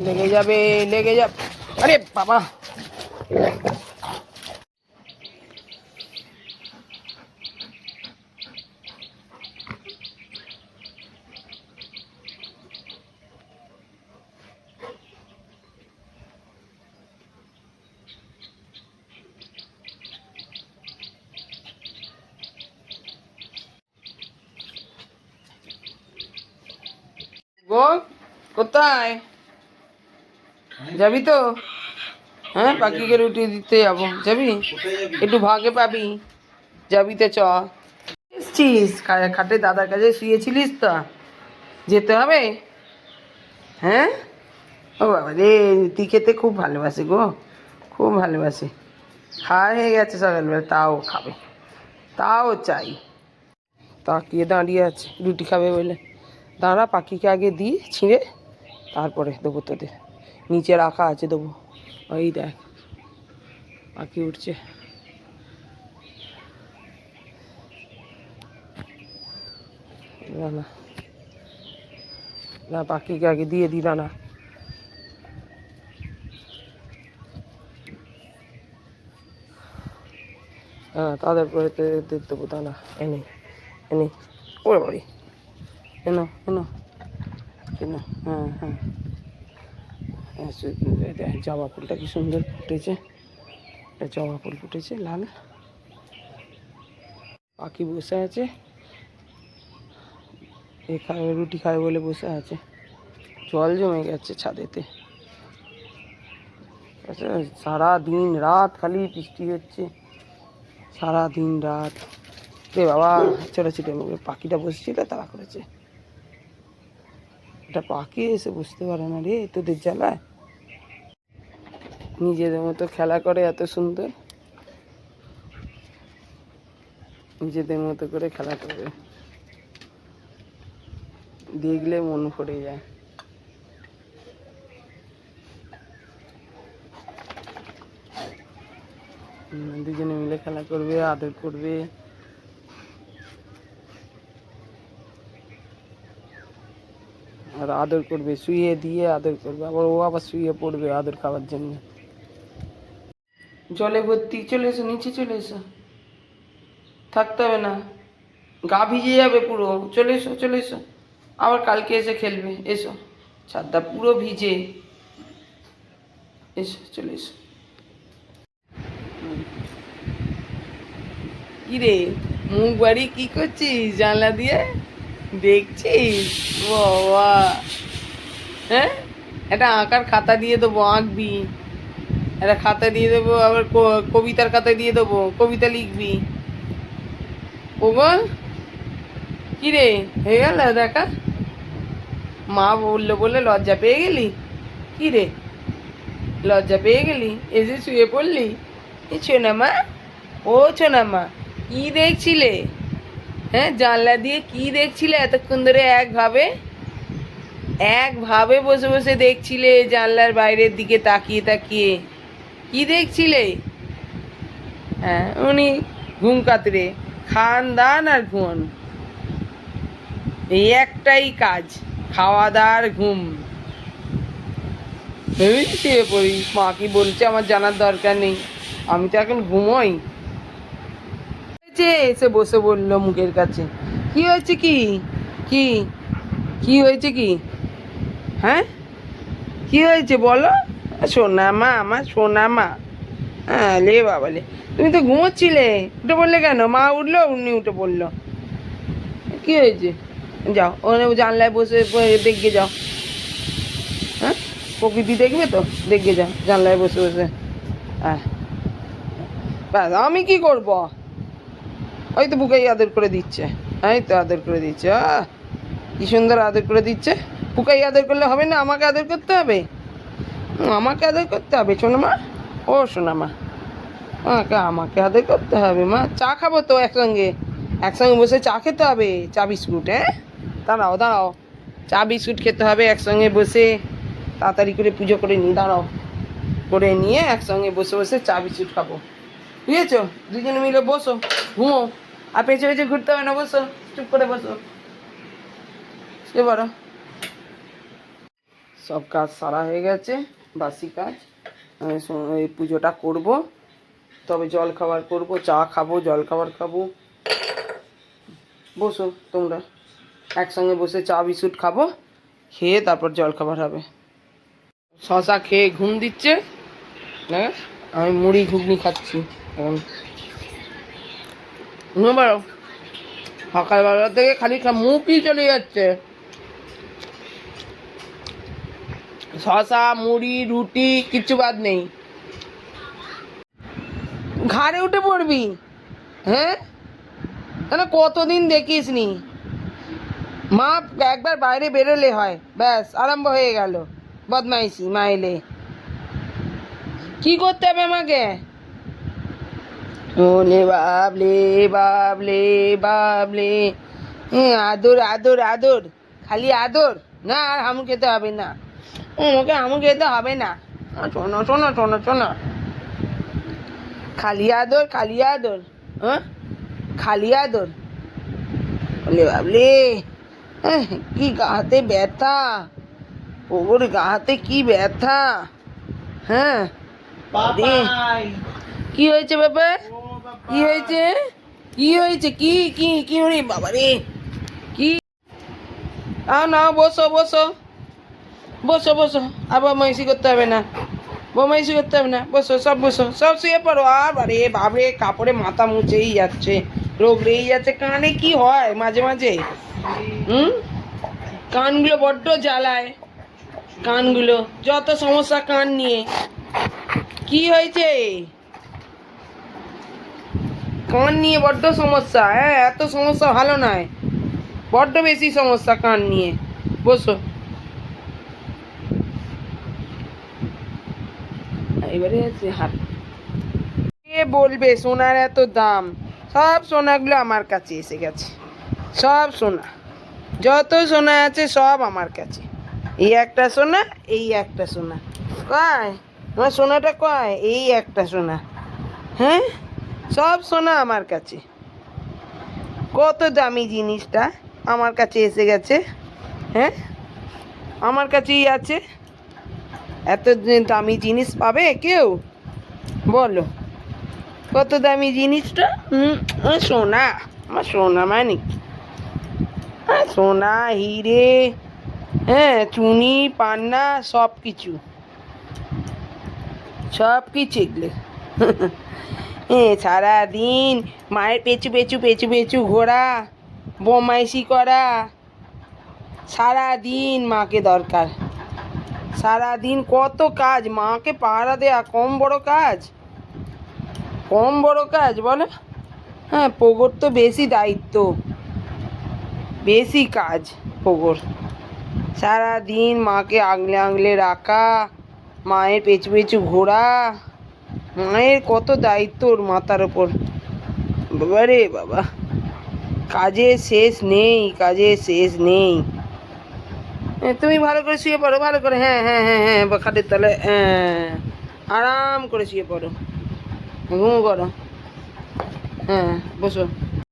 লেগে যাবে, লেগে যাবে। আরে বাবা, গো কোথায় যাবি? তো হ্যাঁ, পাখিকে রুটি দিতে যাবো। যাবি? একটু ভাগে পাবি। যাবি তো চ। এসছিস খাটে দাদার কাছে শুয়েছিলিস তো, যেতে হবে। হ্যাঁ, ও বাবা রে, রুটি খেতে খুব ভালোবাসে গো, খুব ভালোবাসে। খাওয়া হয়ে গেছে সকালবেলা, তাও খাবে, তাও চাই। তাকিয়ে দাঁড়িয়ে আছে রুটি খাবে বলে। দাঁড়া, পাখিকে আগে দিই ছিঁড়ে, তারপরে দেবো তোদের। নিচে রাখা আছে, দেবো। ওই দেখ পাখি উঠছে। না না, পাখিকে আগে দিয়ে দিই। না, হ্যাঁ, তাদের পরে দেবো দানা। এনে এনে ওরে বাড়ি, এনো এনো এনো। হ্যাঁ হ্যাঁ, জবা ফুলটা কি সুন্দর ফুটেছে। জবা ফুল ফুটেছে লাল। পাখি বসে আছে, এ খাবে, রুটি খাবে বলে বসে আছে। জল জমে গেছে ছাদেতে। আচ্ছা, সারা দিন রাত খালি বৃষ্টি হচ্ছে, সারা দিন রাত। রে বাবা, ছোটাছুটি পাখিটা বসেছিল তারা করেছে। এটা পাখি এসে বুঝতে পারে না রে তোদের জ্বালায়। নিজেদের মতো খেলা করে, এত সুন্দর নিজেদের মতো করে খেলা করে, দেখলে মন ভরে যায়। দুজনে মিলে খেলা করবে, আদর করবে। আর আদর করবে, শুয়ে দিয়ে আদর করবে, আবার ও আবার শুয়ে পড়বে আদর খাওয়ার জন্য। জলে ভর্তি, চলে এসো নিচে, চলে এসো, থাকতে হবে না, গা ভিজে যাবে পুরো। চলে এসো, চলে এসো, আবার কালকে এসে খেলবে। এসো, ছাদটা পুরো ভিজে। এসো, চলে এসো। কি রে, মুখ বাড়ি কি করছিস জানলা দিয়ে? দেখছিস? বাবা, হ্যাঁ, একটা আঁকার খাতা দিয়ে দেবো, আঁকবি। একটা খাতা দিয়ে দেবো, আবার কবিতার খাতা দিয়ে দেবো, কবিতা লিখবি। ওগো, কি রে, হয়ে গেল দেখা? মা বললো বলে লজ্জা পেয়ে গেলি? কি রে, লজ্জা পেয়ে গেলি, এসে শুয়ে পড়লি? এ ছোনামা, ও ছোনামা, কি দেখছিলে? হ্যাঁ, জানলা দিয়ে কি দেখছিলে এতক্ষণ ধরে? একভাবে একভাবে বসে বসে দেখছিলে জানলার বাইরের দিকে তাকিয়ে তাকিয়ে? কি দেখছিলে? হ্যাঁ, উনি ঘুম কাতরে, খান দান আর ঘুমন, এই একটাই কাজ, খাওয়া দাওয়া আর ঘুম। ভেবেছি শুয়ে পড়ি, মা কি বলছে আমার জানার দরকার নেই, আমি তো এখন ঘুমোই। এসে বসে বললো মুখের কাছে। কি হয়েছে? কি কি কি হয়েছে? কি, হ্যাঁ, কি হয়েছে বলো? সোনা মা, আমার সোনা মা। হ্যাঁ লে বাবা লে, তুমি তো ঘুমোচ্ছিলে, উঠে পড়লে কেন? মা উঠলো, উনি উঠে পড়লো। কি হয়েছে? যাও, ওখানে জানলায় বসে দেখে যাও। হ্যাঁ, প্রকৃতি দেখবে তো, দেখে যাও জানলায় বসে বসে। হ্যাঁ, ব্যাস, আমি কি করবো? ওই তো বুকেই আদর করে দিচ্ছে, এই তো আদর করে দিচ্ছে। কি সুন্দর আদর করে দিচ্ছে। বুকেই আদর করলে হবে না, আমাকে আদর করতে হবে, আমাকে আদর করতে হবে সোনামা। ও সোনামা, আমাকে আদর করতে হবে। মা, চা খাবো তো একসঙ্গে, একসঙ্গে বসে চা খেতে হবে, চা বিস্কুট। হ্যাঁ, দাঁড়াও দাঁড়াও, চা বিস্কুট খেতে হবে একসঙ্গে বসে। তাড়াতাড়ি করে পুজো করে নিই, দাঁড়াও, করে নিয়ে একসঙ্গে বসে বসে চা বিস্কুট খাবো। বুঝেছো? দুজনে মিলে বসো, ঘুমো, আর পেছনে পেছনে ঘুরতে হবে না, বসো, চুপ করে বসো। শুয়ে পড়ো, সব কাজ সারা হয়ে গেছে, বাসি কাজ। আমি এই পুজোটা করব, তবে জল খাবার করব, চা খাবো, জল খাবার খাবো। বসো তোমরা, একসঙ্গে বসে চা বিস্কুট খাবো, খেয়ে তারপর জল খাবার হবে। শশা খেয়ে ঘুম দিচ্ছে, হ্যাঁ আমি মুড়ি ঘুগনি খাচ্ছি এখন। সকালবেলা থেকে খালি মুখই চলে যাচ্ছে, শশা মুড়ি রুটি কিচ্ছু বাদ নেই। ঘাড়ে উঠে পড়বি, হ্যাঁ না কতদিন দেখিস নি। মা একবার বাইরে বেরোলে হয়, ব্যাস আরম্ভ হয়ে গেল বদমাইশি। মা এলে কি করতে হবে আমাকে? ওলে বাবলে বাবলে বাবলে, হ্যাঁ আদর আদর আদর, খালি আদর। না আর হামু খেতে হবে না, আমাকে হামু খেতে হবে না। শোনো শোনো শোনো শোনো, খালি আদর খালি আদর, হ্যাঁ খালি আদর। ওলে বাবলে, কি গাহাতে ব্যথা, ওর গাহাতে কি ব্যথা। হ্যাঁ কি হয়েছে বাবা, কি হয়েছে, কি হয়েছে, কি কি কি রে বাবা রে, কি? না বসো বসো বসো বসো, আর বদমাইশি করতে হবে না, বদমাইশি করতে হবে না, বসো সব বসো, সব শুয়ে পড়ো। আর বারে বাবরে কাপড়ে মাথা মুছেই যাচ্ছে, রোগ রেই যাচ্ছে। কানে কি হয় মাঝে মাঝে, কানগুলো বড্ড জ্বালায়, কানগুলো যত সমস্যা কান নিয়ে। কি হয়েছে? কান নিয়ে বড্ড সমস্যা, হ্যাঁ এত সমস্যা ভালো নয়, বড্ড বেশি সমস্যা কান নিয়ে। বসো, এবারে আছে হাত। কে বলবে সোনার এত দাম? সব সোনাগুলো আমার কাছে এসে গেছে, সব সোনা, যত সোনা আছে সব আমার কাছে। এই একটা সোনা, এই একটা সোনা, কয় আমার সোনাটা কয়? এই একটা সোনা, হ্যাঁ সব সোনা আমার কাছে। কত দামি জিনিসটা আমার কাছে এসে গেছে, হ্যাঁ আমার কাছেই আছে। এত দামি জিনিস পাবে কেউ? বলো, কত দামি জিনিসটা। সোনা, আমার সোনা মানিক, হ্যাঁ সোনা হিরে, হ্যাঁ চুনি পান্না সব কিছু, সব কিছু এগুলো। সারাদিন মায়ের পেছু পেছু পেছু পেছু ঘোরা, বমাইশি করা, সারাদিন মাকে দরকার, সারাদিন কত কাজ, মাকে পাহারা দেয়া কম বড় কাজ, কম বড় কাজ বলে? হ্যাঁ পোগোর তো বেশি দায়িত্ব, বেশি কাজ পোগোর। সারাদিন মাকে আগলে আগলে রাখা, মায়ের পেছু পেছু ঘোরা, মায়ের কত দায়িত্ব ওর মাথার ওপর। বাবা রে বাবা, কাজের শেষ নেই, কাজের শেষ নেই। তুমি ভালো করে শুয়ে পড়ো, ভালো করে, হ্যাঁ হ্যাঁ হ্যাঁ হ্যাঁ খাটের তলে, হ্যাঁ আরাম করে শুয়ে পড়ো, ঘুম করো, হ্যাঁ বসো।